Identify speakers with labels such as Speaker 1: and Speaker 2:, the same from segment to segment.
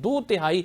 Speaker 1: 2/3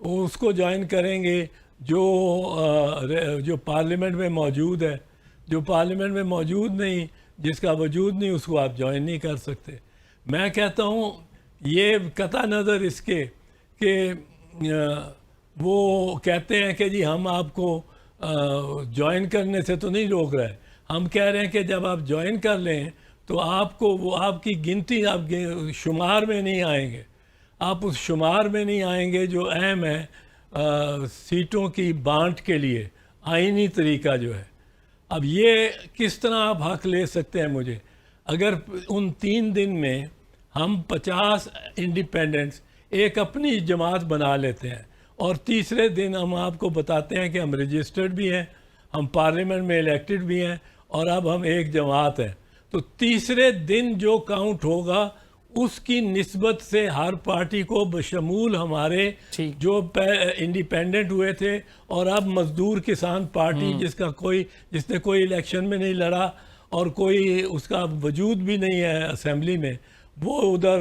Speaker 2: وہ اس کو جوائن کریں گے جو پارلیمنٹ میں موجود ہے. جو پارلیمنٹ میں موجود نہیں، جس کا وجود نہیں، اس کو آپ جوائن نہیں کر سکتے. میں کہتا ہوں یہ قطع نظر اس کے کہ وہ کہتے ہیں کہ جی ہم آپ کو جوائن کرنے سے تو نہیں روک رہے، ہم کہہ رہے ہیں کہ جب آپ جوائن کر لیں تو آپ کو وہ آپ کی گنتی، آپ شمار میں نہیں آئیں گے. آپ اس شمار میں نہیں آئیں گے جو اہم ہے سیٹوں کی بانٹ کے لیے، آئینی طریقہ جو ہے. اب یہ کس طرح آپ حق لے سکتے ہیں مجھے؟ اگر ان 3 دن میں ہم 50 انڈیپینڈنٹس ایک اپنی جماعت بنا لیتے ہیں اور تیسرے دن ہم آپ کو بتاتے ہیں کہ ہم رجسٹرڈ بھی ہیں، ہم پارلیمنٹ میں الیکٹڈ بھی ہیں اور اب ہم ایک جماعت ہیں، تو تیسرے دن جو کاؤنٹ ہوگا اس کی نسبت سے ہر پارٹی کو بشمول ہمارے جو انڈیپینڈنٹ ہوئے تھے اور اب مزدور کسان پارٹی جس نے کوئی الیکشن میں نہیں لڑا اور کوئی اس کا وجود بھی نہیں ہے اسمبلی میں، وہ ادھر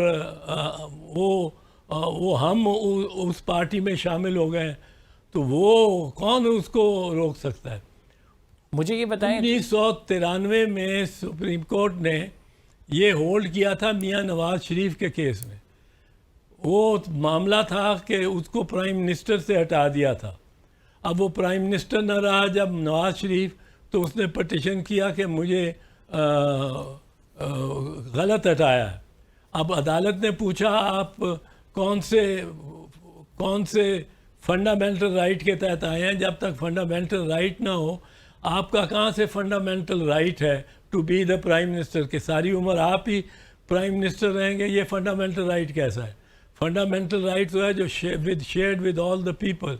Speaker 2: وہ ہم اس پارٹی میں شامل ہو گئے، تو وہ کون اس کو روک سکتا ہے؟
Speaker 1: مجھے یہ بتائیں
Speaker 2: 1993 میں سپریم کورٹ نے یہ ہولڈ کیا تھا میاں نواز شریف کے کیس میں. وہ معاملہ تھا کہ اس کو پرائم منسٹر سے ہٹا دیا تھا. اب وہ پرائم منسٹر نہ رہا جب نواز شریف، تو اس نے پٹیشن کیا کہ مجھے غلط ہٹایا ہے. اب عدالت نے پوچھا آپ کون سے فنڈامنٹل رائٹ کے تحت آئے ہیں؟ جب تک فنڈامنٹل رائٹ نہ ہو آپ کا کہاں سے فنڈامنٹل رائٹ ہے to be the prime minister, کہ ساری عمر آپ ہی پرائم منسٹر رہیں گے؟ یہ فنڈامنٹل رائٹ کیسا ہے؟ فنڈامنٹل رائٹ تو ہے جو shared with all the people.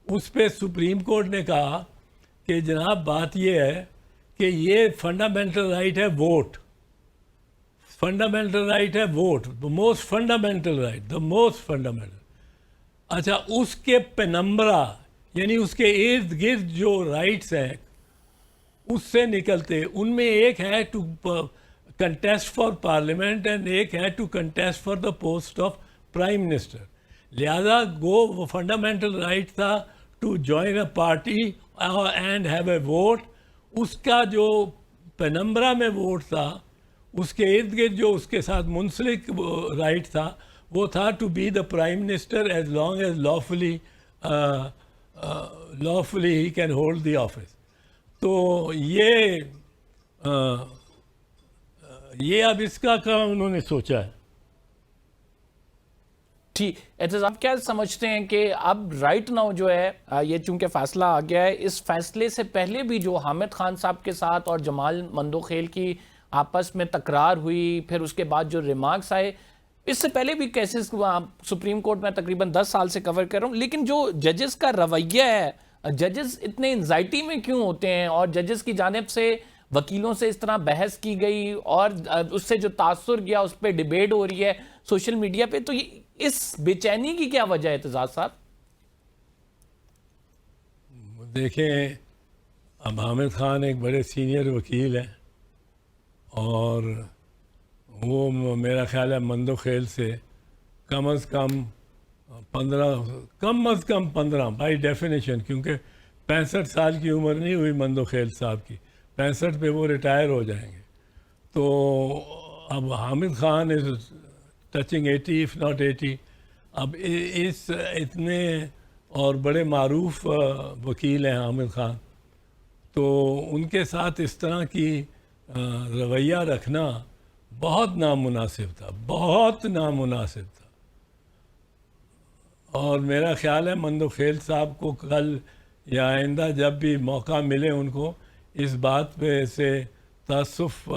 Speaker 2: اس پہ سپریم کورٹ نے کہا کہ جناب بات یہ ہے کہ یہ فنڈامنٹل رائٹ ہے ووٹ، فنڈامنٹل رائٹ ہے vote, the most fundamental right, the most fundamental. اچھا، اس کے پینمبرا یعنی اس کے ارد گرد جو رائٹس ہیں اس سے نکلتے، ان میں ایک ہے to contest for parliament and ایک ہے to contest for the post of prime minister. لہذا وہ فنڈامنٹل رائٹ تھا to join a party and have a vote. اس کا جو پینمبرا میں ووٹ تھا، اس کے ارد گرد جو اس کے ساتھ منسلک رائٹ تھا، وہ تھا to be the prime minister as long as lawfully he can hold the office. تو یہ اب اس کا کام انہوں نے سوچا ہے.
Speaker 1: ٹھیک، اعتزاز کیا سمجھتے ہیں کہ اب رائٹ ناؤ جو ہے یہ چونکہ فیصلہ آ گیا ہے، اس فیصلے سے پہلے بھی جو حامد خان صاحب کے ساتھ اور جمال مندوخیل کی آپس میں تکرار ہوئی، پھر اس کے بعد جو ریمارکس آئے، اس سے پہلے بھی کیسز سپریم کورٹ میں تقریباً 10 سال سے کور کر رہا ہوں، لیکن جو ججز کا رویہ ہے، ججز اتنے انزائٹی میں کیوں ہوتے ہیں اور ججز کی جانب سے وکیلوں سے اس طرح بحث کی گئی اور اس سے جو تاثر گیا اس پہ ڈیبیٹ ہو رہی ہے سوشل میڈیا پہ، تو اس بے چینی کی کیا وجہ ہے اعتزاز صاحب؟
Speaker 2: دیکھیں، اب حامد خان ایک بڑے سینئر وکیل ہیں اور وہ میرا خیال ہے مندوخیل سے کم از کم 15 بائی ڈیفینیشن، کیونکہ 65 سال کی عمر نہیں ہوئی مندوخیل صاحب کی، 65 پہ وہ ریٹائر ہو جائیں گے. تو اب حامد خان از ٹچنگ 80 if not 80. اب اس اتنے اور بڑے معروف وکیل ہیں حامد خان، تو ان کے ساتھ اس طرح کی رویہ رکھنا بہت نامناسب تھا، بہت نامناسب تھا. اور میرا خیال ہے مندوخیل صاحب کو کل یا آئندہ جب بھی موقع ملے ان کو اس بات پہ سے تاسف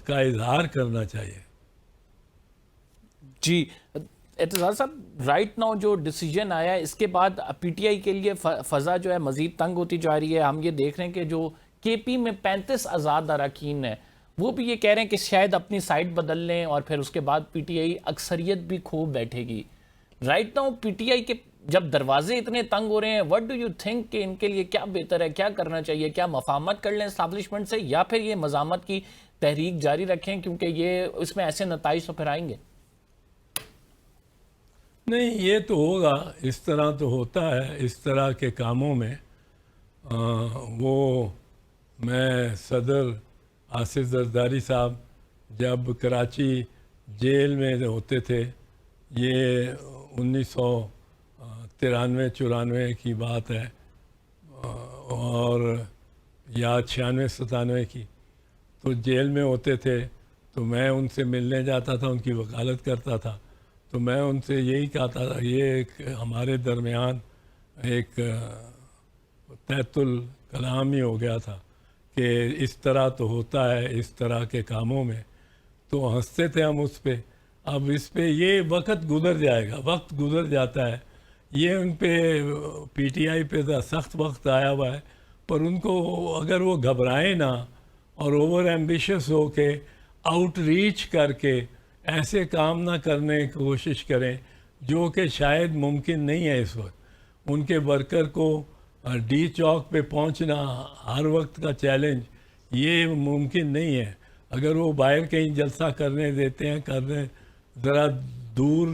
Speaker 2: کا اظہار کرنا چاہیے.
Speaker 1: جی اعتزاز صاحب، رائٹ ناؤ جو ڈیسیجن آیا اس کے بعد پی ٹی آئی کے لیے فضا جو ہے مزید تنگ ہوتی جا رہی ہے. ہم یہ دیکھ رہے ہیں کہ جو کے پی میں 35 آزاد اراکین ہیں وہ بھی یہ کہہ رہے ہیں کہ شاید اپنی سائٹ بدل لیں اور پھر اس کے بعد پی ٹی آئی اکثریت بھی خوب بیٹھے گی. Right now P T I کے جب دروازے اتنے تنگ ہو رہے ہیں، وٹ ڈو یو تھنک کہ ان کے لیے کیا بہتر ہے، کیا کرنا چاہیے؟ کیا مفاہمت کر لیں اسٹیبلشمنٹ سے یا پھر یہ مزاحمت کی تحریک جاری رکھیں، کیونکہ یہ اس میں ایسے نتائج تو پھر آئیں گے؟
Speaker 2: نہیں یہ تو ہوگا, اس طرح تو ہوتا ہے اس طرح کے کاموں میں. وہ میں صدر آصف زرداری صاحب جب کراچی جیل میں ہوتے تھے, یہ 1993-94 کی بات ہے, اور یا 96-97 کی, تو جیل میں ہوتے تھے تو میں ان سے ملنے جاتا تھا, ان کی وکالت کرتا تھا. تو میں ان سے یہی کہتا تھا, یہ ایک ہمارے درمیان ایک تحت الکلام ہی ہو گیا تھا کہ اس طرح تو ہوتا ہے اس طرح کے کاموں میں. تو ہنستے تھے ہم اس پہ. اب اس پہ یہ وقت گزر جائے گا, وقت گزر جاتا ہے. یہ ان پہ پی ٹی آئی پہ سخت وقت آیا ہوا ہے, پر ان کو اگر وہ گھبرائیں نہ اور اوور ایمبیشس ہو کے آؤٹ ریچ کر کے ایسے کام نہ کرنے کی کوشش کریں جو کہ شاید ممکن نہیں ہے اس وقت. ان کے ورکر کو ڈی چوک پہ پہنچنا ہر وقت کا چیلنج یہ ممکن نہیں ہے. اگر وہ باہر کہیں جلسہ کرنے دیتے ہیں, کرنے ذرا دور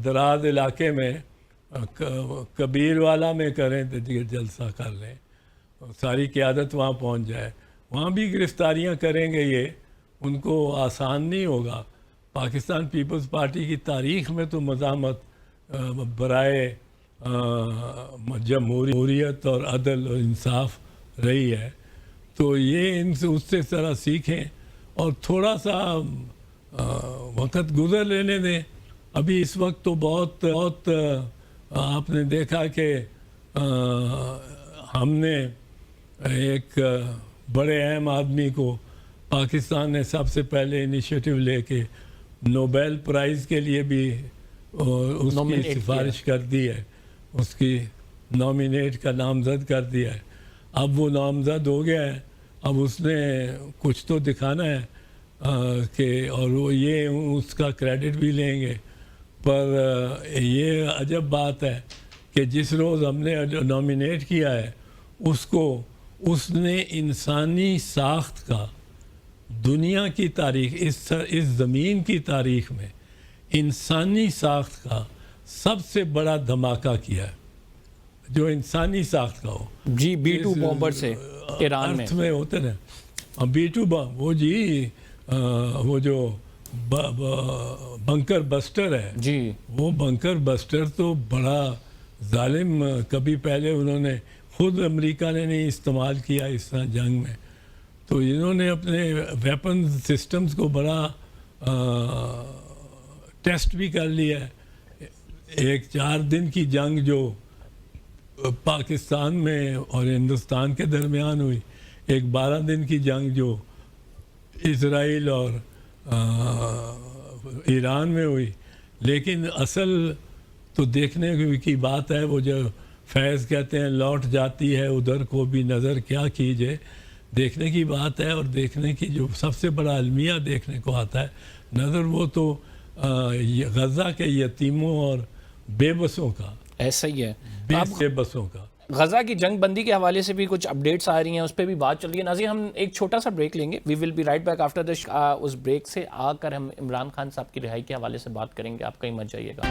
Speaker 2: دراز علاقے میں کبیر والا میں کریں تو جلسہ کر لیں, ساری قیادت وہاں پہنچ جائے. وہاں بھی گرفتاریاں کریں گے, یہ ان کو آسان نہیں ہوگا. پاکستان پیپلز پارٹی کی تاریخ میں تو مزاحمت برائے جمہوریت اور عدل اور انصاف رہی ہے. تو یہ ان سے اس سے ذرا سیکھیں اور تھوڑا سا وقت گزر لینے دیں. ابھی اس وقت تو بہت آپ نے دیکھا کہ ہم نے ایک بڑے اہم آدمی کو پاکستان نے سب سے پہلے انیشیٹو لے کے نوبیل پرائز کے لیے بھی اس کی سفارش کر دی ہے, اس کی نامینیٹ کا نامزد کر دیا ہے. اب وہ نامزد ہو گیا ہے, اب اس نے کچھ تو دکھانا ہے کہ, اور وہ یہ اس کا کریڈٹ بھی لیں گے. پر یہ عجب بات ہے کہ جس روز ہم نے نامینیٹ کیا ہے اس نے انسانی ساخت کا دنیا کی تاریخ اس زمین کی تاریخ میں انسانی ساخت کا سب سے بڑا دھماکہ کیا ہے, جو انسانی ساخت کا ہو.
Speaker 1: جی B-2 بومبر سے ایران
Speaker 2: میں ہوتے نا B-2 بم, وہ جی وہ جو بنکر بسٹر ہے,
Speaker 1: جی
Speaker 2: وہ بنکر بسٹر تو بڑا ظالم, کبھی پہلے انہوں نے خود امریکہ نے نہیں استعمال کیا اس طرح جنگ میں. تو انہوں نے اپنے ویپن سسٹمز کو بڑا ٹیسٹ بھی کر لیا ہے. ایک 4 دن کی جنگ جو پاکستان میں اور ہندوستان کے درمیان ہوئی, ایک 12 دن کی جنگ جو اسرائیل اور ایران میں ہوئی. لیکن اصل تو دیکھنے کی بات ہے, وہ جو فیض کہتے ہیں لوٹ جاتی ہے ادھر کو بھی نظر کیا کیجئے, دیکھنے کی بات ہے. اور دیکھنے کی جو سب سے بڑا المیہ دیکھنے کو آتا ہے نظر, وہ تو غزہ کے یتیموں اور بے بسوں کا,
Speaker 1: ایسا ہی ہے.
Speaker 2: بے بسوں کا.
Speaker 1: غزہ کی جنگ بندی کے حوالے سے بھی کچھ اپڈیٹس آ رہی ہیں, اس پہ بھی بات چل رہی ہے. ناظرین ہم ایک چھوٹا سا بریک لیں گے, we will be right back after this. اس بریک سے آ کر ہم عمران خان صاحب کی رہائی کے حوالے سے بات کریں گے, آپ کہیں مت جائیے گا.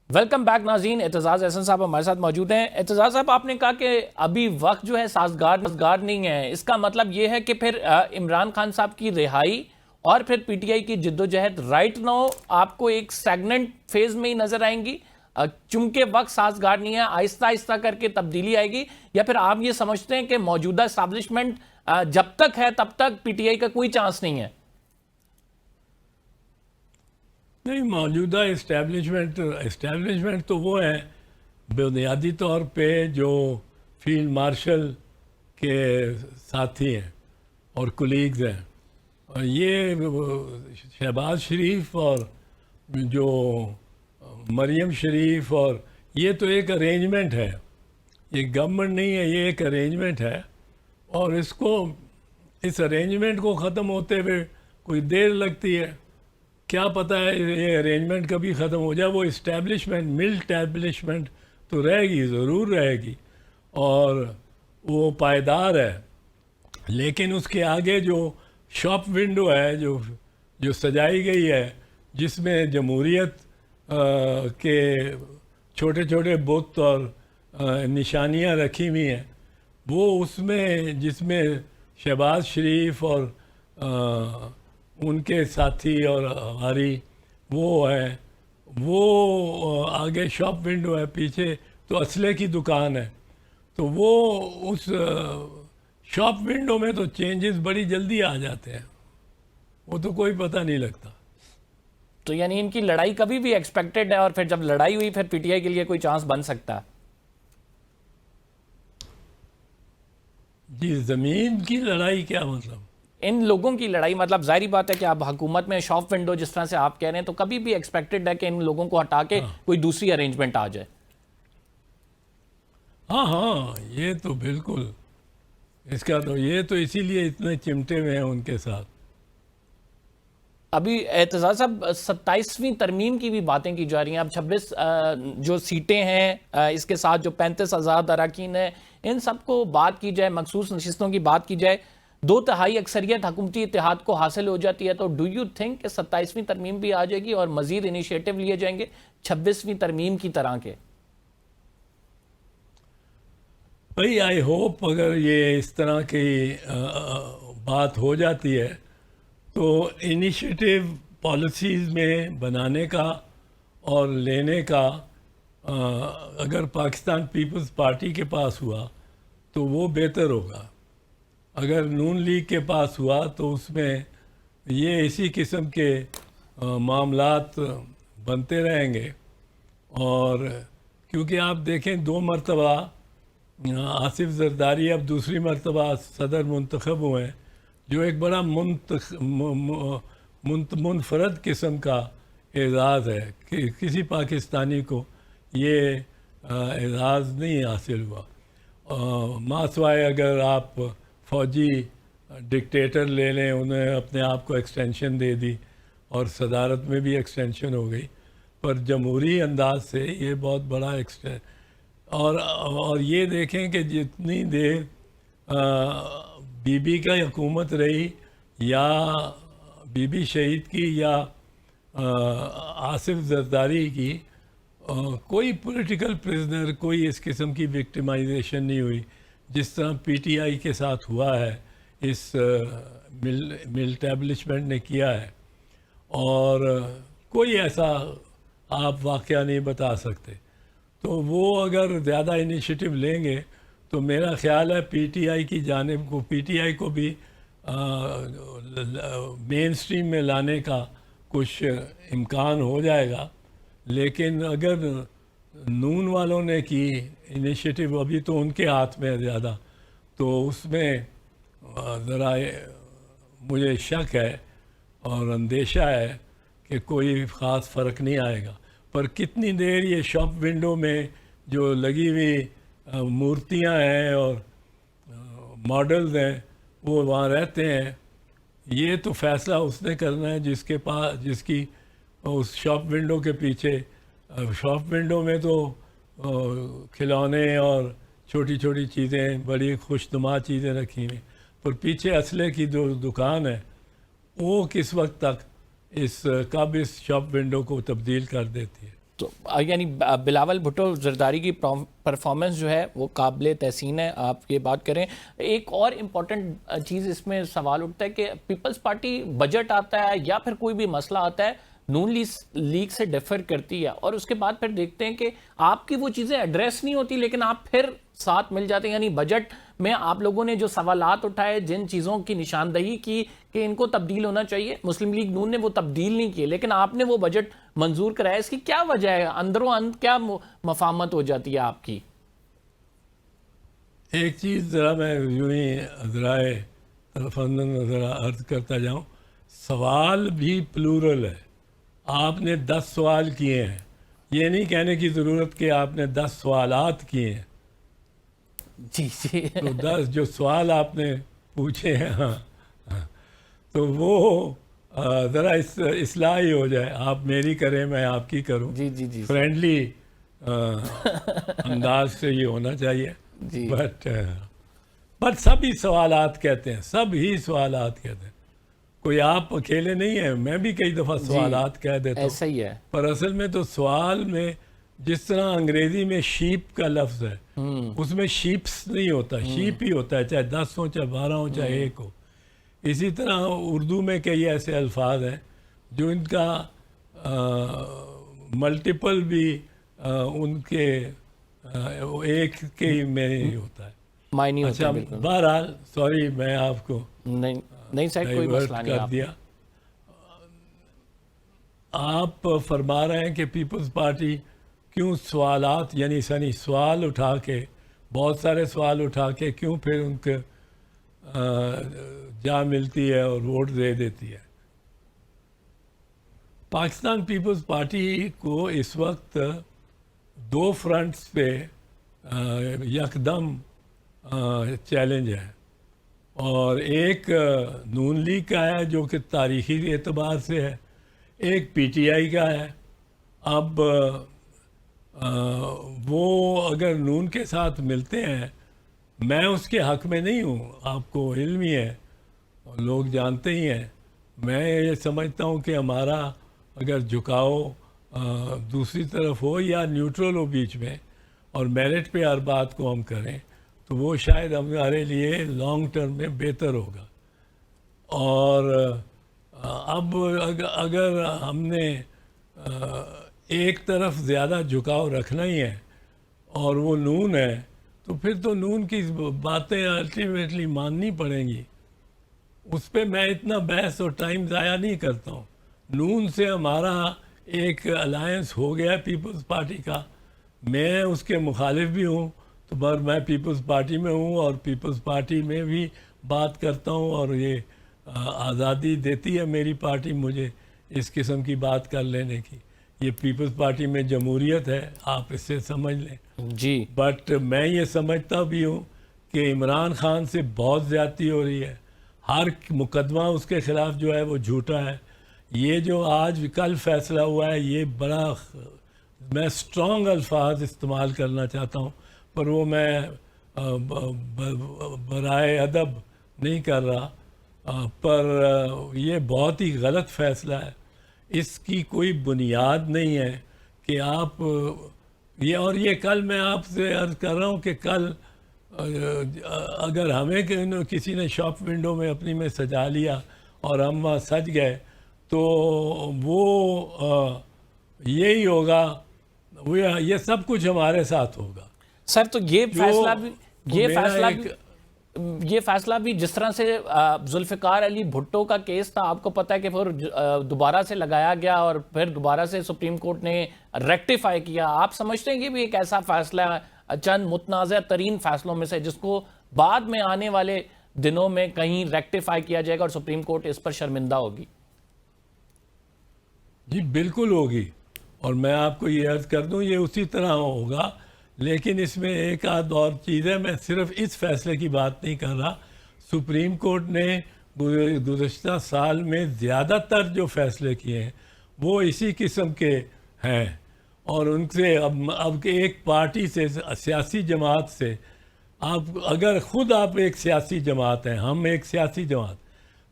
Speaker 1: ویلکم بیک ناظرین, اعتزاز احسن صاحب ہمارے ساتھ موجود ہیں. اعتزاز صاحب, آپ نے کہا کہ ابھی وقت جو ہے سازگار نہیں ہے, اس کا مطلب یہ ہے کہ پھر عمران خان صاحب کی رہائی اور پھر پی ٹی آئی کی جدوجہد رائٹ ناؤ آپ کو ایک سیگننٹ فیز میں ہی نظر آئیں گی, چونکہ وقت سازگار نہیں ہے, آہستہ آہستہ کر کے تبدیلی آئے گی, یا پھر آپ یہ سمجھتے ہیں کہ موجودہ اسٹیبلشمنٹ جب تک ہے تب تک پی ٹی آئی کا کوئی چانس نہیں ہے؟
Speaker 2: نہیں, موجودہ اسٹیبلشمنٹ تو وہ ہے بنیادی طور پہ جو فیلڈ مارشل کے ساتھی ہیں اور کولیگز ہیں. اور یہ شہباز شریف اور جو مریم شریف, اور یہ تو ایک ارینجمنٹ ہے, یہ گورنمنٹ نہیں ہے, یہ ایک ارینجمنٹ ہے. اور اس ارینجمنٹ کو ختم ہوتے ہوئے کوئی دیر لگتی ہے. کیا پتہ ہے یہ ارینجمنٹ کبھی ختم ہو جائے. وہ مل اسٹیبلشمنٹ تو رہے گی, ضرور رہے گی, اور وہ پائیدار ہے. لیکن اس کے آگے جو شاپ ونڈو ہے جو سجائی گئی ہے, جس میں جمہوریت کے چھوٹے چھوٹے بت اور نشانیاں رکھی ہوئی ہیں، وہ اس میں جس میں شہباز شریف اور ان کے ساتھی اور ہماری وہ ہے، وہ آگے شاپ ونڈو ہے، پیچھے تو اسلحے کی دکان ہے، تو وہ اس شاپ ونڈو میں تو چینجز بڑی جلدی آ جاتے ہیں، وہ تو کوئی پتہ نہیں لگتا.
Speaker 1: تو یعنی ان کی لڑائی کبھی بھی ایکسپیکٹڈ ہے، اور پھر جب لڑائی ہوئی پھر پی ٹی آئی کے لیے کوئی چانس بن سکتا ہے؟
Speaker 2: جی زمین کی لڑائی کیا مطلب؟
Speaker 1: ان لوگوں کی لڑائی مطلب ظاہری بات ہے کہ آپ حکومت میں شاپ ونڈو جس طرح سے آپ کہہ رہے ہیں، تو کبھی بھی ایکسپیکٹڈ ہے کہ ان لوگوں کو ہٹا کے کوئی دوسری ارینجمنٹ آ جائے.
Speaker 2: ہاں یہ تو بالکل، اس کا تو یہ تو اسی لیے اتنے چمٹے ہوئے ہیں ان کے ساتھ.
Speaker 1: ابھی اعتزاز صاحب 27ویں ترمیم کی بھی باتیں کی جا رہی ہیں. اب 26 جو سیٹیں ہیں، اس کے ساتھ جو 35 آزاد اراکین ہیں، ان سب کو بات کی جائے، مخصوص نشستوں کی بات کی جائے، 2/3 اکثریت حکومتی اتحاد کو حاصل ہو جاتی ہے. تو ڈو یو تھنک کہ 27ویں ترمیم بھی آ جائے گی اور مزید انیشیٹو لیے جائیں گے 26ویں ترمیم کی طرح کے؟
Speaker 2: بھائی آئی ہوپ اگر یہ اس طرح کی بات ہو جاتی ہے تو انیشیٹو پالیسیز میں بنانے کا اور لینے کا اگر پاکستان پیپلز پارٹی کے پاس ہوا تو وہ بہتر ہوگا. اگر نون لیگ کے پاس ہوا تو اس میں یہ اسی قسم کے معاملات بنتے رہیں گے. اور کیونکہ آپ دیکھیں 2 مرتبہ آصف زرداری اب دوسری مرتبہ صدر منتخب ہوئے ہیں، جو ایک بڑا منفرد قسم کا اعزاز ہے کہ کسی پاکستانی کو یہ اعزاز نہیں حاصل ہوا. ماسوائے اگر آپ فوجی ڈکٹیٹر لے لیں، انہیں اپنے آپ کو ایکسٹینشن دے دی اور صدارت میں بھی ایکسٹینشن ہو گئی، پر جمہوری انداز سے یہ بہت بڑا اور یہ دیکھیں کہ جتنی دیر بی بی کا حکومت رہی، یا بی بی شہید کی یا آصف زرداری کی، کوئی پولیٹیکل پریزنر، کوئی اس قسم کی وکٹمائزیشن نہیں ہوئی جس طرح پی ٹی آئی کے ساتھ ہوا ہے، اس ملٹیبلشمنٹ نے کیا ہے. اور کوئی ایسا آپ واقعہ نہیں بتا سکتے. تو وہ اگر زیادہ انیشیٹو لیں گے تو میرا خیال ہے پی ٹی آئی کی جانب کو، پی ٹی آئی کو بھی مین سٹریم میں لانے کا کچھ امکان ہو جائے گا. لیکن اگر نون والوں نے کی انیشیٹو، ابھی تو ان کے ہاتھ میں ہے زیادہ، تو اس میں ذرا مجھے شک ہے اور اندیشہ ہے کہ کوئی خاص فرق نہیں آئے گا. پر کتنی دیر یہ شاپ ونڈو میں جو لگی ہوئی مورتیاں ہیں اور ماڈلز ہیں وہ وہاں رہتے ہیں، یہ تو فیصلہ اس نے کرنا ہے جس کے پاس، جس کی اس شاپ ونڈو کے پیچھے. شاپ ونڈو میں تو کھلونے اور چھوٹی چھوٹی چیزیں، بڑی خوشنما چیزیں رکھی ہوئی، پر پیچھے اسلحے کی جو دکان ہے وہ کس وقت تک کب اس شاپ ونڈو کو تبدیل کر دیتی ہے.
Speaker 1: تو یعنی بلاول بھٹو زرداری کی پرفارمنس جو ہے وہ قابل تحسین ہے. آپ یہ بات کریں. ایک اور امپورٹنٹ چیز اس میں سوال اٹھتا ہے کہ پیپلز پارٹی بجٹ آتا ہے یا پھر کوئی بھی مسئلہ آتا ہے، نون لیگ سے ڈیفر کرتی ہے، اور اس کے بعد پھر دیکھتے ہیں کہ آپ کی وہ چیزیں ایڈریس نہیں ہوتی لیکن آپ پھر ساتھ مل جاتے ہیں. یعنی بجٹ میں آپ لوگوں نے جو سوالات اٹھائے، جن چیزوں کی نشاندہی کی کہ ان کو تبدیل ہونا چاہیے، مسلم لیگ نون نے وہ تبدیل نہیں کیے، لیکن آپ نے وہ بجٹ منظور کرایا. اس کی کیا وجہ ہے؟ اندروں اندر کیا مفاہمت ہو جاتی ہے آپ کی؟
Speaker 2: ایک چیز ذرا میں یوں ہی ذرائع تفنن ذرا عرض کرتا جاؤں. سوال بھی پلورل ہے. آپ نے 10 سوال کیے ہیں، یہ نہیں کہنے کی ضرورت کہ آپ نے 10 سوالات کیے ہیں.
Speaker 1: جی جی.
Speaker 2: تو 10 جو سوال آپ نے پوچھے ہیں، ہاں تو وہ ذرا اصلاح ہی ہو جائے. آپ میری کریں، میں آپ کی کروں.
Speaker 1: جی جی جی.
Speaker 2: فرینڈلی انداز سے یہ ہونا چاہیے.
Speaker 1: جی.
Speaker 2: بٹ سب ہی سوالات کہتے ہیں، سب ہی سوالات کہتے ہیں. کوئی آپ اکیلے نہیں ہیں, میں بھی کئی دفعہ سوالات کہہ دیتا ہوں,
Speaker 1: ایسا ہی ہے.
Speaker 2: پر اصل میں تو سوال میں جس طرح انگریزی میں شیپ کا لفظ ہے, اس میں شیپس نہیں ہوتا, شیپ ہی ہوتا ہے, چاہے 10 ہو, چاہے 12 ہو, چاہے 1 ہو. اسی طرح اردو میں کئی ایسے الفاظ ہیں جو ان کا ملٹیپل بھی ان کے ایک کے ہی میں نہیں ہوتا ہے.
Speaker 1: معنی ہوتا
Speaker 2: اچھا,
Speaker 1: ہے. بالکل
Speaker 2: بہرحال سوری میں آپ کو
Speaker 1: نہیں سر, کوئی
Speaker 2: ڈائیورٹ
Speaker 1: مسئلہ نہیں.
Speaker 2: کر دیا. آپ فرما رہے ہیں کہ پیپلز پارٹی کیوں سوالات یعنی سوال اٹھا کے, بہت سارے سوال اٹھا کے کیوں پھر ان کے جا ملتی ہے اور ووٹ دے دیتی ہے. پاکستان پیپلز پارٹی کو اس وقت 2 فرنٹس پہ یکدم چیلنج ہے, اور ایک نون لیگ کا ہے جو کہ تاریخی اعتبار سے ہے, ایک پی ٹی آئی کا ہے. اب وہ اگر نون کے ساتھ ملتے ہیں, میں اس کے حق میں نہیں ہوں, آپ کو علم ہی ہے اور لوگ جانتے ہی ہیں. میں یہ سمجھتا ہوں کہ ہمارا اگر جھکاؤ دوسری طرف ہو یا نیوٹرل ہو بیچ میں, اور میرٹ پہ ہر بات کو ہم کریں, تو وہ شاید ہمارے لیے لانگ ٹرم میں بہتر ہوگا. اور اب اگر ہم نے ایک طرف زیادہ جھکاؤ رکھنا ہی ہے اور وہ نون ہے, تو پھر تو نون کی باتیں الٹیمیٹلی ماننی پڑیں گی. اس پہ میں اتنا بحث اور ٹائم ضائع نہیں کرتا ہوں. نون سے ہمارا ایک الائنس ہو گیا پیپلز پارٹی کا, میں اس کے مخالف بھی ہوں, تو میں پیپلز پارٹی میں ہوں اور پیپلز پارٹی میں بھی بات کرتا ہوں, اور یہ آزادی دیتی ہے میری پارٹی مجھے اس قسم کی بات کر لینے کی. یہ پیپلز پارٹی میں جمہوریت ہے, آپ اس سے سمجھ لیں.
Speaker 1: جی,
Speaker 2: بٹ میں یہ سمجھتا بھی ہوں کہ عمران خان سے بہت زیادتی ہو رہی ہے. ہر مقدمہ اس کے خلاف جو ہے وہ جھوٹا ہے. یہ جو آج کل فیصلہ ہوا ہے, یہ بڑا, میں اسٹرانگ الفاظ استعمال کرنا چاہتا ہوں, پر وہ میں برائے ادب نہیں کر رہا, پر یہ بہت ہی غلط فیصلہ ہے. اس کی کوئی بنیاد نہیں ہے کہ آپ اور یہ کل میں آپ سے عرض کر رہا ہوں کہ کل اگر ہمیں کسی نے شاپ ونڈو میں اپنی میں سجا لیا اور ہم وہاں سج گئے, تو وہ یہی ہوگا, یہ سب کچھ ہمارے ساتھ ہوگا.
Speaker 1: سر تو یہ فیصلہ بھی جس طرح سے ذوالفقار علی بھٹو کا کیس تھا, آپ کو پتہ ہے کہ پھر دوبارہ سے لگایا گیا اور پھر دوبارہ سے سپریم کورٹ نے ریکٹیفائی کیا. آپ سمجھتے ہیں کہ بھی ایک ایسا فیصلہ چند متنازع ترین فیصلوں میں سے جس کو بعد میں آنے والے دنوں میں کہیں ریکٹیفائی کیا جائے گا اور سپریم کورٹ اس پر شرمندہ ہوگی؟
Speaker 2: جی بالکل ہوگی, اور میں آپ کو یہ عرض کر دوں یہ اسی طرح ہوگا. لیکن اس میں ایک آدھ اور چیز ہے, میں صرف اس فیصلے کی بات نہیں کر رہا. سپریم کورٹ نے گزشتہ سال میں زیادہ تر جو فیصلے کیے ہیں وہ اسی قسم کے ہیں, اور ان سے اب ایک پارٹی سے, سیاسی جماعت سے, اگر خود آپ ایک سیاسی جماعت ہیں, ہم ایک سیاسی جماعت,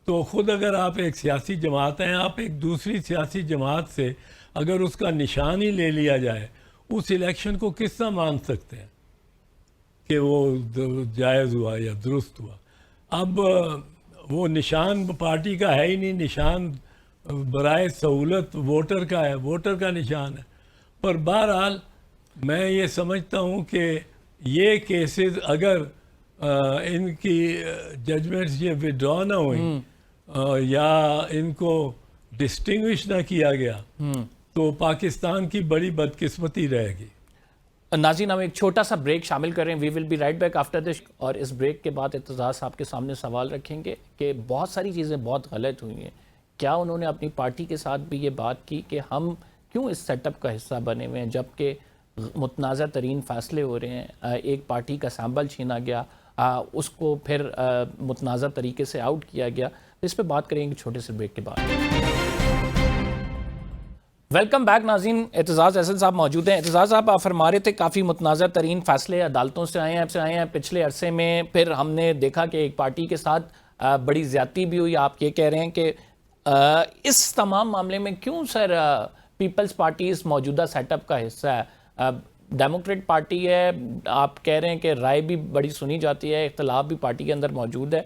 Speaker 2: تو خود اگر آپ ایک سیاسی جماعت ہیں, آپ ایک دوسری سیاسی جماعت سے اگر اس کا نشان ہی لے لیا جائے, اس الیکشن کو کس طرح مان سکتے ہیں کہ وہ جائز ہوا یا درست ہوا؟ اب وہ نشان پارٹی کا ہے ہی نہیں, نشان برائے سہولت ووٹر کا ہے, ووٹر کا نشان ہے. پر بہرحال میں یہ سمجھتا ہوں کہ یہ کیسز اگر ان کی ججمنٹس یہ وڈرا نہ ہوئیں یا ان کو ڈسٹنگوش نہ کیا گیا, تو پاکستان کی بڑی بدقسمتی رہے گی.
Speaker 1: ناظرین, ہم ایک چھوٹا سا بریک شامل کر رہے ہیں. We will be right back after this. اور اس بریک کے بعد اعتزاز صاحب کے سامنے سوال رکھیں گے کہ بہت ساری چیزیں بہت غلط ہوئی ہیں. کیا انہوں نے اپنی پارٹی کے ساتھ بھی یہ بات کی کہ ہم کیوں اس سیٹ اپ کا حصہ بنے ہوئے ہیں جبکہ متنازع ترین فیصلے ہو رہے ہیں؟ ایک پارٹی کا سیمبل چھینا گیا, اس کو پھر متنازع طریقے سے آؤٹ کیا گیا. اس پہ بات کریں گے چھوٹے سے بریک کے بعد. ویلکم بیک ناظرین, اعتزاز احسن صاحب موجود ہیں. اعتزاز صاحب, آپ فرما رہے تھے کافی متنازع ترین فیصلے عدالتوں سے آئے ہیں پچھلے عرصے میں. پھر ہم نے دیکھا کہ ایک پارٹی کے ساتھ بڑی زیادتی بھی ہوئی. آپ یہ کہہ رہے ہیں کہ اس تمام معاملے میں کیوں سر پیپلز پارٹی اس موجودہ سیٹ اپ کا حصہ ہے؟ ڈیموکریٹ پارٹی ہے, آپ کہہ رہے ہیں کہ رائے بھی بڑی سنی جاتی ہے, اختلاف بھی پارٹی کے اندر موجود ہے,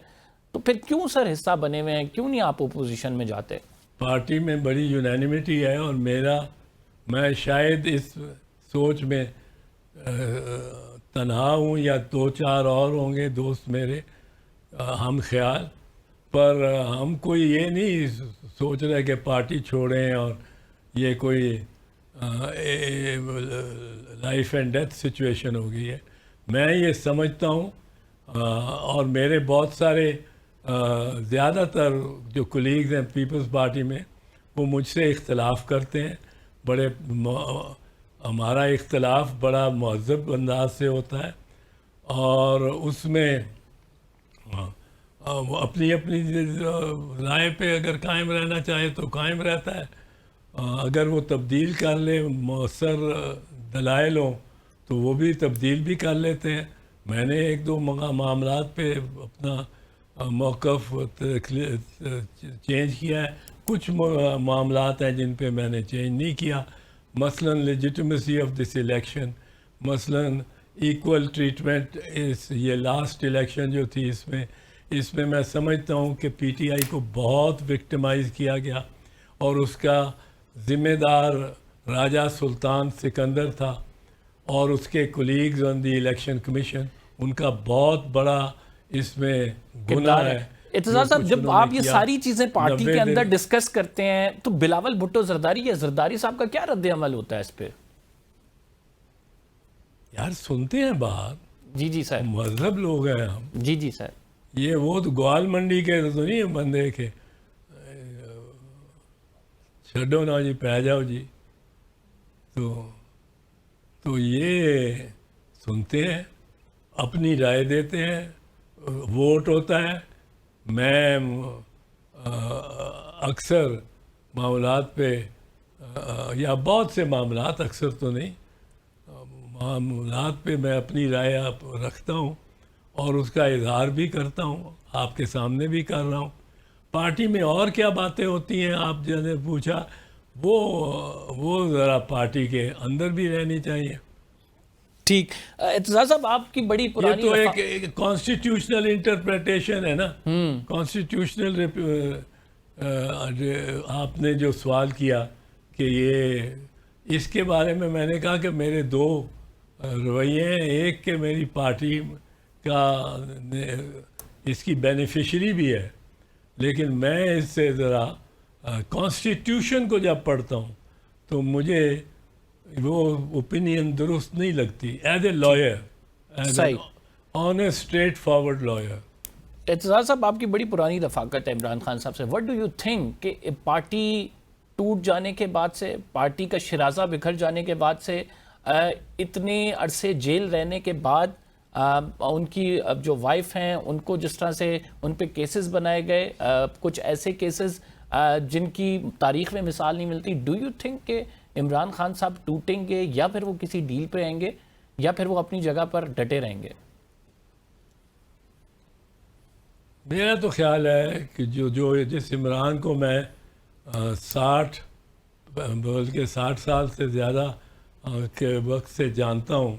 Speaker 1: تو پھر کیوں سر حصہ بنے ہوئے ہیں, کیوں نہیں آپ اپوزیشن میں جاتے؟
Speaker 2: پارٹی میں بڑی یونینیمیٹی ہے, اور میں شاید اس سوچ میں تنہا ہوں, یا 2-4 اور ہوں گے دوست میرے ہم خیال, پر ہم کوئی یہ نہیں سوچ رہے کہ پارٹی چھوڑیں اور یہ کوئی لائف اینڈ ڈیتھ سچویشن ہو گئی ہے. میں یہ سمجھتا ہوں, اور میرے بہت سارے زیادہ تر جو کولیگز ہیں پیپلز پارٹی میں, وہ مجھ سے اختلاف کرتے ہیں. ہمارا اختلاف بڑا مہذب انداز سے ہوتا ہے, اور اس میں وہ اپنی رائے پہ اگر قائم رہنا چاہے تو قائم رہتا ہے, اگر وہ تبدیل کر لے مؤثر دلائل ہوں تو وہ بھی تبدیل بھی کر لیتے ہیں. میں نے 1-2 معاملات پہ اپنا موقف چینج کیا ہے, کچھ معاملات ہیں جن پہ میں نے چینج نہیں کیا, مثلا لیجیٹمیسی آف دس الیکشن, مثلا ایکول ٹریٹمنٹ. یہ لاسٹ الیکشن جو تھی اس میں میں سمجھتا ہوں کہ پی ٹی آئی کو بہت وکٹمائز کیا گیا, اور اس کا ذمہ دار راجہ سلطان سکندر تھا, اور اس کے کولیگز آن دی الیکشن کمیشن, ان کا بہت بڑا اس میں گناہ ہے.
Speaker 1: اعتزاز صاحب, جب آپ یہ ساری چیزیں پارٹی کے اندر ڈسکس کرتے ہیں تو بلاول بھٹو زرداری یا زرداری صاحب کا کیا رد عمل ہوتا ہے اس پہ؟
Speaker 2: یار سنتے ہیں بات.
Speaker 1: جی سر,
Speaker 2: مذہب لوگ ہیں ہم.
Speaker 1: جی سر.
Speaker 2: یہ وہ تو گوال منڈی کے تو نہیں بندے کے چھڈو نا جی پہ جاؤ جی, تو یہ سنتے ہیں, اپنی رائے دیتے ہیں, ووٹ ہوتا ہے. میں اکثر معاملات پہ یا بہت سے معاملات, اکثر تو نہیں, معاملات پہ میں اپنی رائے رکھتا ہوں, اور اس کا اظہار بھی کرتا ہوں, آپ کے سامنے بھی کر رہا ہوں. پارٹی میں اور کیا باتیں ہوتی ہیں آپ جن نے پوچھا, وہ ذرا پارٹی کے اندر بھی رہنی چاہیے.
Speaker 1: ٹھیک. اعتزاز صاحب, آپ کی بڑی پرانی,
Speaker 2: یہ تو ایک کانسٹیٹیوشنل انٹرپریٹیشن ہے نا, کانسٹیٹیوشنل. آپ نے جو سوال کیا کہ یہ اس کے بارے میں نے کہا کہ میرے 2 رویے ہیں. ایک کہ میری پارٹی کا اس کی بینیفیشری بھی ہے, لیکن میں اس سے ذرا کانسٹیٹیوشن کو جب پڑھتا ہوں تو مجھے وہ اوپینین درست نہیں لگتی as a lawyer, as a honest straightforward lawyer.
Speaker 1: Aitzaz صاحب, آپ کی بڑی پرانی رفاقت ہے عمران خان صاحب سے. وٹ ڈو یو تھنک کہ پارٹی ٹوٹ جانے کے بعد سے, پارٹی کا شرازہ بکھر جانے کے بعد سے, اتنے عرصے جیل رہنے کے بعد, ان کی جو وائف ہیں ان کو جس طرح سے ان پہ کیسز بنائے گئے, کچھ ایسے کیسز جن کی تاریخ میں مثال نہیں ملتی, ڈو یو تھنک کہ عمران خان صاحب ٹوٹیں گے, یا پھر وہ کسی ڈیل پہ آئیں گے, یا پھر وہ اپنی جگہ پر ڈٹے رہیں گے؟
Speaker 2: میرا تو خیال ہے کہ جو جس عمران کو میں 60 سال سے زیادہ کے وقت سے جانتا ہوں,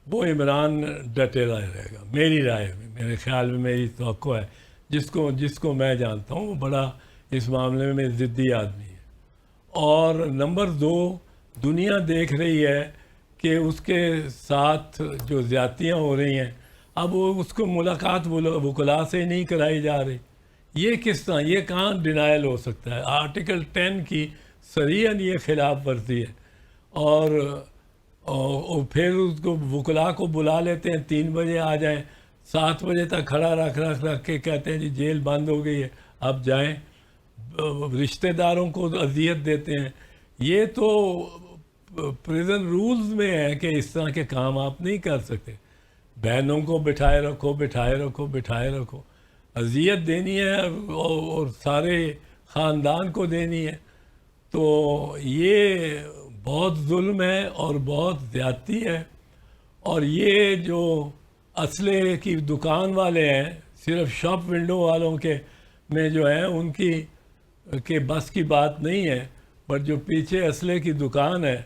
Speaker 2: وہ عمران ڈٹے رہے گا. میری رائے میں, میرے خیال میں, میری توقع ہے. جس کو میں جانتا ہوں وہ بڑا اس معاملے میں ضدی آدمی ہے. اور نمبر 2, دنیا دیکھ رہی ہے کہ اس کے ساتھ جو زیادتیاں ہو رہی ہیں, اب وہ اس کو ملاقات وکلاء سے نہیں کرائی جا رہی. یہ کس طرح, یہ کہاں ڈینائل ہو سکتا ہے؟ آرٹیکل 10 کی صریحاً یہ خلاف ورزی ہے. اور پھر اس کو وکلاء کو بلا لیتے ہیں, 3 بجے آ جائیں, 7 بجے تک کھڑا رکھ کے کہتے ہیں جی جیل بند ہو گئی ہے اب جائیں. رشتہ داروں کو اذیت دیتے ہیں. یہ تو پریزن رولز میں ہے کہ اس طرح کے کام آپ نہیں کر سکتے. بہنوں کو بٹھائے رکھو, اذیت دینی ہے اور سارے خاندان کو دینی ہے, تو یہ بہت ظلم ہے اور بہت زیادتی ہے. اور یہ جو اسلحے کی دکان والے ہیں صرف شاپ ونڈو والوں کے میں جو ہے ان کی کہ بس کی بات نہیں ہے، پر جو پیچھے اسلحے کی دکان ہے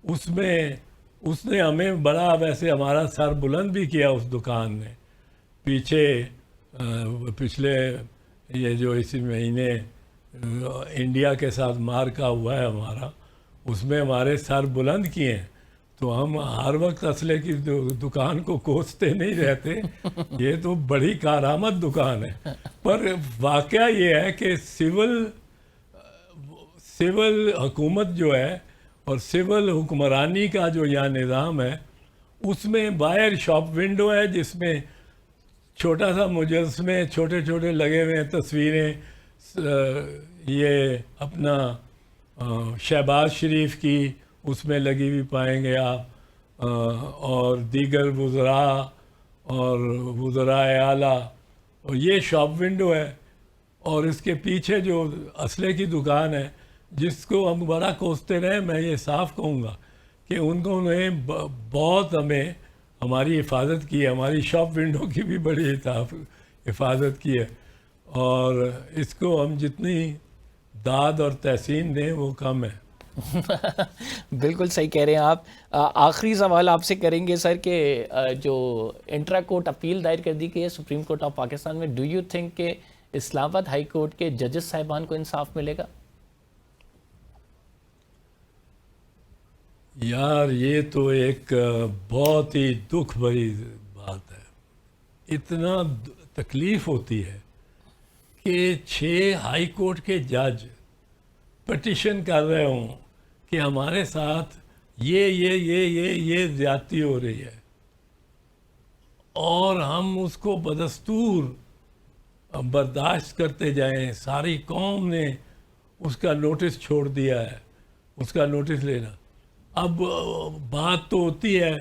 Speaker 2: اس میں اس نے ہمیں بڑا ویسے ہمارا سر بلند بھی کیا اس دکان نے. پیچھے پچھلے یہ جو اسی مہینے انڈیا کے ساتھ مارکا ہوا ہے ہمارا، اس میں ہمارے سر بلند کیے ہیں. تو ہم ہر وقت اسلحے کی دکان کو کوستے نہیں رہتے، یہ تو بڑی کارآمد دکان ہے. پر واقعہ یہ ہے کہ سول حکومت جو ہے اور سول حکمرانی کا جو یہاں نظام ہے، اس میں باہر شاپ ونڈو ہے جس میں چھوٹا سا مجسمے چھوٹے چھوٹے لگے ہوئے ہیں، تصویریں یہ اپنا شہباز شریف کی اس میں لگی ہوئی پائیں گے آپ، اور دیگر وزراء اور وزراء اعلیٰ، اور یہ شاپ ونڈو ہے. اور اس کے پیچھے جو اسلحے کی دکان ہے جس کو ہم بڑا کوستے رہے، میں یہ صاف کہوں گا کہ انہوں نے بہت ہماری حفاظت کی ہے، ہماری شاپ ونڈو کی بھی بڑی حفاظت کی ہے. اور اس کو ہم جتنی داد اور تحسین دیں وہ کم ہے.
Speaker 1: بالکل صحیح کہہ رہے ہیں آپ. آخری سوال آپ سے کریں گے سر کہ جو انٹرا کورٹ اپیل دائر کر دی گئی ہے سپریم کورٹ آف پاکستان میں، ڈو یو تھنک کہ اسلام آباد ہائی کورٹ کے ججز صاحبان کو انصاف ملے گا؟
Speaker 2: یار یہ تو ایک بہت ہی دکھ بھری بات ہے. اتنا تکلیف ہوتی ہے کہ 6 ہائی کورٹ کے جج پٹیشن کر رہے ہوں کہ ہمارے ساتھ یہ زیادتی ہو رہی ہے، اور ہم اس کو بدستور برداشت کرتے جائیں. ساری قوم نے اس کا نوٹس چھوڑ دیا ہے، اس کا نوٹس لینا. اب بات تو ہوتی ہے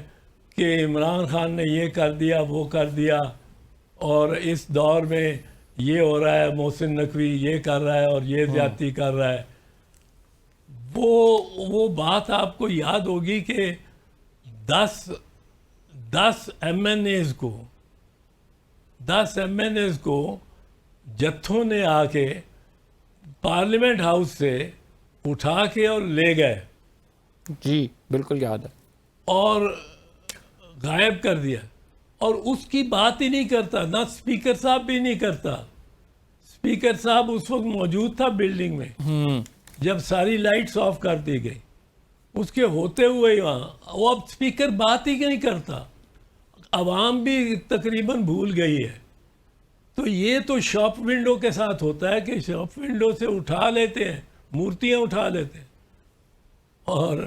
Speaker 2: کہ عمران خان نے یہ کر دیا وہ کر دیا، اور اس دور میں یہ ہو رہا ہے، محسن نقوی یہ کر رہا ہے اور یہ زیادتی کر رہا ہے. وہ بات آپ کو یاد ہوگی کہ 10 ایم این ایز کو جتھوں نے آ کے پارلیمنٹ ہاؤس سے اٹھا کے اور لے گئے.
Speaker 1: جی بالکل یاد ہے.
Speaker 2: اور غائب کر دیا، اور اس کی بات ہی نہیں کرتا، نہ اسپیکر صاحب بھی نہیں کرتا. اسپیکر صاحب اس وقت موجود تھا بلڈنگ میں جب ساری لائٹس آف کر دی گئی، اس کے ہوتے ہوئے وہاں وہ اب اسپیکر بات ہی نہیں کرتا. عوام بھی تقریباً بھول گئی ہے. تو یہ تو شاپ ونڈو کے ساتھ ہوتا ہے کہ شاپ ونڈو سے اٹھا لیتے ہیں، مورتیاں اٹھا لیتے ہیں. اور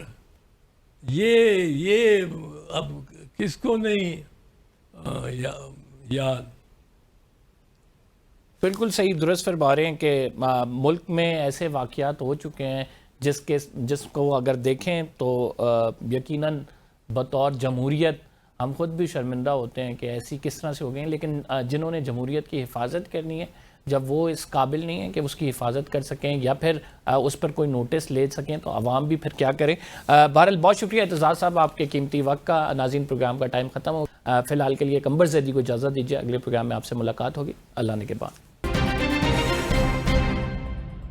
Speaker 2: یہ اب کس کو نہیں یاد.
Speaker 1: بالکل صحیح درست فرما رہے ہیں کہ ملک میں ایسے واقعات ہو چکے ہیں جس کو اگر دیکھیں تو یقیناً بطور جمہوریت ہم خود بھی شرمندہ ہوتے ہیں کہ ایسی کس طرح سے ہو گئے ہیں. لیکن جنہوں نے جمہوریت کی حفاظت کرنی ہے، جب وہ اس قابل نہیں ہیں کہ اس کی حفاظت کر سکیں یا پھر اس پر کوئی نوٹس لے سکیں، تو عوام بھی پھر کیا کرے. بہرحال بہت شکریہ اعتزاز صاحب آپ کے قیمتی وقت کا. ناظرین پروگرام کا ٹائم ختم ہو، فی الحال کے لیے قمبر زیدی کو اجازت دیجیے. اگلے پروگرام میں آپ سے ملاقات ہوگی. اللہ نے کے بعد.